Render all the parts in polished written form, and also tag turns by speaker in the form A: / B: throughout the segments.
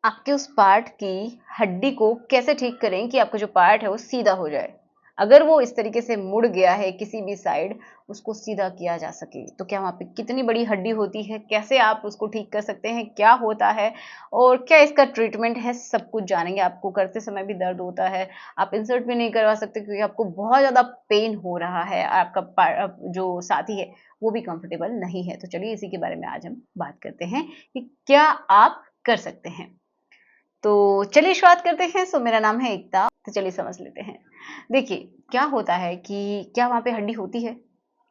A: आपके उस पार्ट की हड्डी को कैसे ठीक करें कि आपका जो पार्ट है वो सीधा हो जाए। अगर वो इस तरीके से मुड़ गया है किसी भी साइड, उसको सीधा किया जा सके। तो क्या वहाँ पे कितनी बड़ी हड्डी होती है, कैसे आप उसको ठीक कर सकते हैं, क्या होता है और क्या इसका ट्रीटमेंट है, सब कुछ जानेंगे। आपको करते समय भी दर्द होता है, आप इंसर्ट भी नहीं करवा सकते क्योंकि आपको बहुत ज़्यादा पेन हो रहा है, आपका जो साथी है वो भी कंफर्टेबल नहीं है। तो चलिए इसी के बारे में आज हम बात करते हैं कि क्या आप कर सकते हैं। तो चलिए शुरुआत करते हैं। सो मेरा नाम है एकता। तो चलिए समझ लेते हैं। देखिए क्या होता है कि क्या वहाँ पे हड्डी होती है?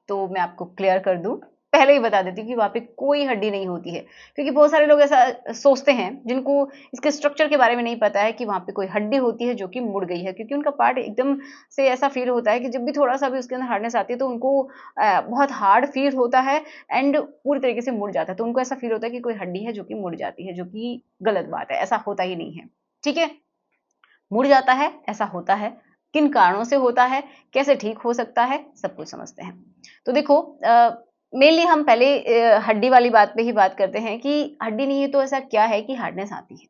A: तो मैं आपको क्लियर कर दूं, पहले ही बता देती हूँ कि वहाँ पे कोई हड्डी नहीं होती है, क्योंकि बहुत सारे लोग ऐसा सोचते हैं जिनको इसके स्ट्रक्चर के बारे में नहीं पता है कि वहाँ पे कोई हड्डी होती है जो कि मुड़ गई है, क्योंकि उनका पार्ट एकदम से ऐसा फील होता है कि जब भी थोड़ा सा भी उसके अंदर हार्डनेस आती है तो उनको बहुत हार्ड फील होता है एंड पूरी तरीके से मुड़ जाता है। तो उनको ऐसा फील होता है कि कोई हड्डी है जो कि मुड़ जाती है, जो कि गलत बात है, ऐसा होता ही नहीं है। ठीक है, मुड़ जाता है, ऐसा होता है, किन कारणों से होता है, कैसे ठीक हो सकता है, सब कुछ समझते हैं। तो देखो मेनली हम पहले हड्डी वाली बात पे ही बात करते हैं कि हड्डी नहीं है तो ऐसा क्या है कि हार्डनेस आती है।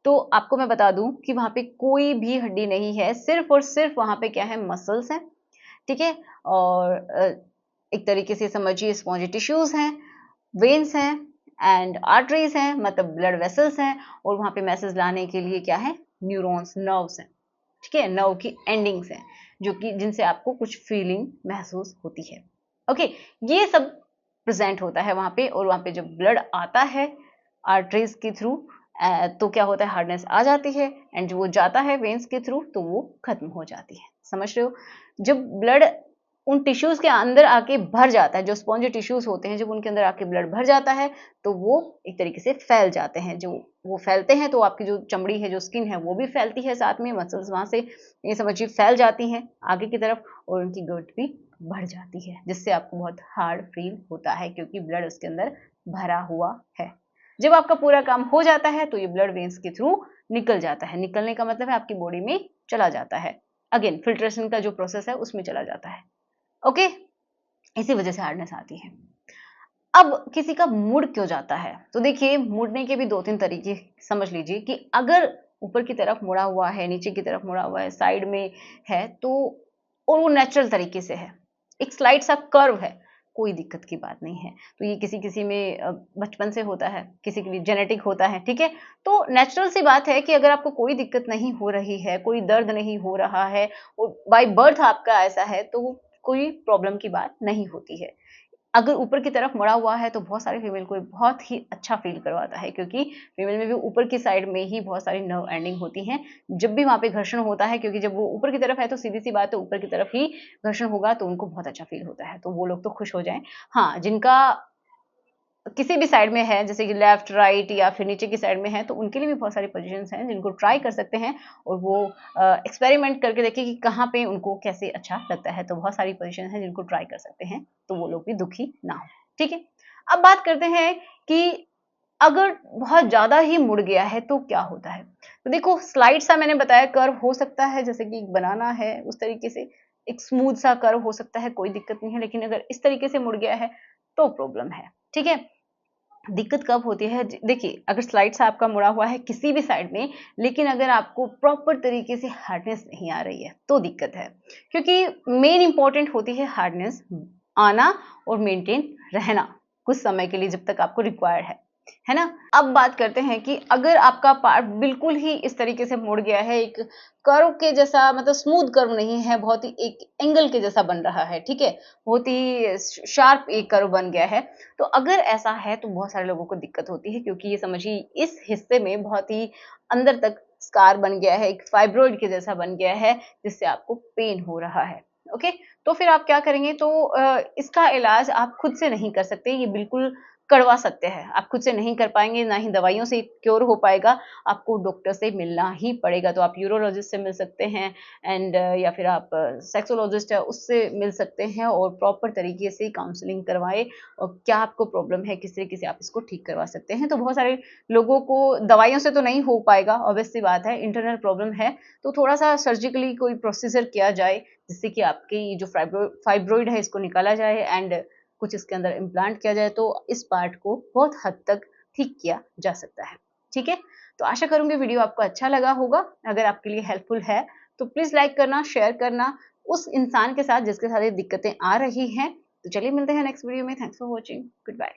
A: तो आपको मैं बता दूं कि वहां पे कोई भी हड्डी नहीं है, सिर्फ और सिर्फ वहां पे क्या है, मसल्स हैं। ठीक है, और एक तरीके से समझिए स्पॉन्जी टिश्यूज हैं, वेन्स हैं एंड आर्टरीज हैं, मतलब ब्लड वेसल्स हैं। और वहां पे मैसेज लाने के लिए क्या है, न्यूरॉन्स, नर्व्स हैं। ठीक है, नर्व की एंडिंग्स हैं जो कि जिनसे आपको कुछ फीलिंग महसूस होती है। ओके, ये सब प्रेजेंट होता है वहां पे। और वहां पे जब ब्लड आता है आर्टरीज के थ्रू, तो क्या होता है, हार्डनेस आ जाती है एंड जो वो जाता है वेन्स के थ्रू तो वो खत्म हो जाती है। समझ रहे हो? जब ब्लड उन टिश्यूज के अंदर आके भर जाता है, जो स्पॉन्जी टिश्यूज होते हैं, जब उनके अंदर आके ब्लड भर जाता है तो वो एक तरीके से फैल जाते हैं। जो वो फैलते हैं तो आपकी जो चमड़ी है, जो स्किन है, वो भी फैलती है, साथ में मसल्स वहां से ये समझिए फैल जाती हैं आगे की तरफ, और उनकी गर्थ भी बढ़ जाती है, जिससे आपको बहुत हार्ड फील होता है क्योंकि ब्लड उसके अंदर भरा हुआ है। जब आपका पूरा काम हो जाता है तो ये ब्लड वेन्स के थ्रू निकल जाता है। निकलने का मतलब है आपकी बॉडी में चला जाता है, अगेन फिल्ट्रेशन का जो प्रोसेस है उसमें चला जाता है। ओके, इसी वजह से हार्डनेस आती है। अब किसी का मुड़ क्यों जाता है? तो देखिए मुड़ने के भी दो तीन तरीके समझ लीजिए कि अगर ऊपर की तरफ मुड़ा हुआ है, नीचे की तरफ मुड़ा हुआ है, साइड में है तो, और वो नेचुरल तरीके से है, एक स्लाइड सा कर्व है, कोई दिक्कत की बात नहीं है। तो ये किसी किसी में बचपन से होता है, किसी के लिए जेनेटिक होता है। ठीक है, तो नेचुरल सी बात है कि अगर आपको कोई दिक्कत नहीं हो रही है, कोई दर्द नहीं हो रहा है और बाय बर्थ आपका ऐसा है, तो कोई प्रॉब्लम की बात नहीं होती है। अगर ऊपर की तरफ मुड़ा हुआ है तो बहुत सारी फीमेल को बहुत ही अच्छा फील करवाता है, क्योंकि फीमेल में भी ऊपर की साइड में ही बहुत सारी नर्व एंडिंग होती हैं। जब भी वहां पे घर्षण होता है, क्योंकि जब वो ऊपर की तरफ है तो सीधी सी बात है ऊपर की तरफ ही घर्षण होगा, तो उनको बहुत अच्छा फील होता है, तो वो लोग तो खुश हो जाएं। हाँ, जिनका किसी भी साइड में है, जैसे कि लेफ्ट राइट या फिर नीचे की साइड में है, तो उनके लिए भी बहुत सारी पोजीशंस हैं जिनको ट्राई कर सकते हैं और वो एक्सपेरिमेंट करके देखें कि कहाँ पे उनको कैसे अच्छा लगता है। तो बहुत सारी पोजीशन हैं जिनको ट्राई कर सकते हैं, तो वो लोग भी दुखी ना हो। ठीक है, अब बात करते हैं कि अगर बहुत ज्यादा ही मुड़ गया है तो क्या होता है। तो देखो स्लाइड सा मैंने बताया कर्व हो सकता है, जैसे कि एक बनाना है उस तरीके से एक स्मूथ सा कर्व हो सकता है, कोई दिक्कत नहीं है। लेकिन अगर इस तरीके से मुड़ गया है तो प्रॉब्लम है। ठीक है, दिक्कत कब होती है, देखिए अगर स्लाइड से आपका मुड़ा हुआ है किसी भी साइड में, लेकिन अगर आपको प्रॉपर तरीके से हार्डनेस नहीं आ रही है तो दिक्कत है, क्योंकि मेन इंपॉर्टेंट होती है हार्डनेस आना और मेंटेन रहना कुछ समय के लिए, जब तक आपको रिक्वायर्ड है ना। अब बात करते हैं कि अगर आपका पार्ट बिल्कुल ही इस तरीके से मुड़ गया है, एक कर्व के जैसा, मतलब स्मूथ कर्व नहीं है, बहुत ही एक एंगल के जैसा बन रहा है, ठीक है, बहुत ही शार्प एक कर्व बन गया है, तो अगर ऐसा है तो बहुत सारे लोगों को दिक्कत होती है, क्योंकि ये समझिए इस हिस्से में बहुत ही अंदर तक स्कार बन गया है, एक फाइब्रोइड के जैसा बन गया है, जिससे आपको पेन हो रहा है। ओके, तो फिर आप क्या करेंगे, तो इसका इलाज आप खुद से नहीं कर सकते, ये बिल्कुल करवा सकते हैं, आप खुद से नहीं कर पाएंगे, ना ही दवाइयों से क्योर हो पाएगा, आपको डॉक्टर से मिलना ही पड़ेगा। तो आप यूरोलॉजिस्ट से मिल सकते हैं एंड या फिर आप सेक्सोलॉजिस्ट है उससे मिल सकते हैं और प्रॉपर तरीके से काउंसलिंग करवाए और क्या आपको प्रॉब्लम है, किस तरीके से आप इसको ठीक करवा सकते हैं। तो बहुत सारे लोगों को दवाइयों से तो नहीं हो पाएगा, ऑब्वियस सी बात है, इंटरनल प्रॉब्लम है, तो थोड़ा सा सर्जिकली कोई प्रोसीजर किया जाए जिससे कि आपकी जो फाइब्रोइड है इसको निकाला जाए एंड कुछ इसके अंदर इम्प्लांट किया जाए, तो इस पार्ट को बहुत हद तक ठीक किया जा सकता है। ठीक है, तो आशा करूंगी वीडियो आपको अच्छा लगा होगा। अगर आपके लिए हेल्पफुल है तो प्लीज लाइक करना, शेयर करना उस इंसान के साथ जिसके साथ ये दिक्कतें आ रही हैं। तो चलिए मिलते हैं नेक्स्ट वीडियो में। Thanks for watching, good bye.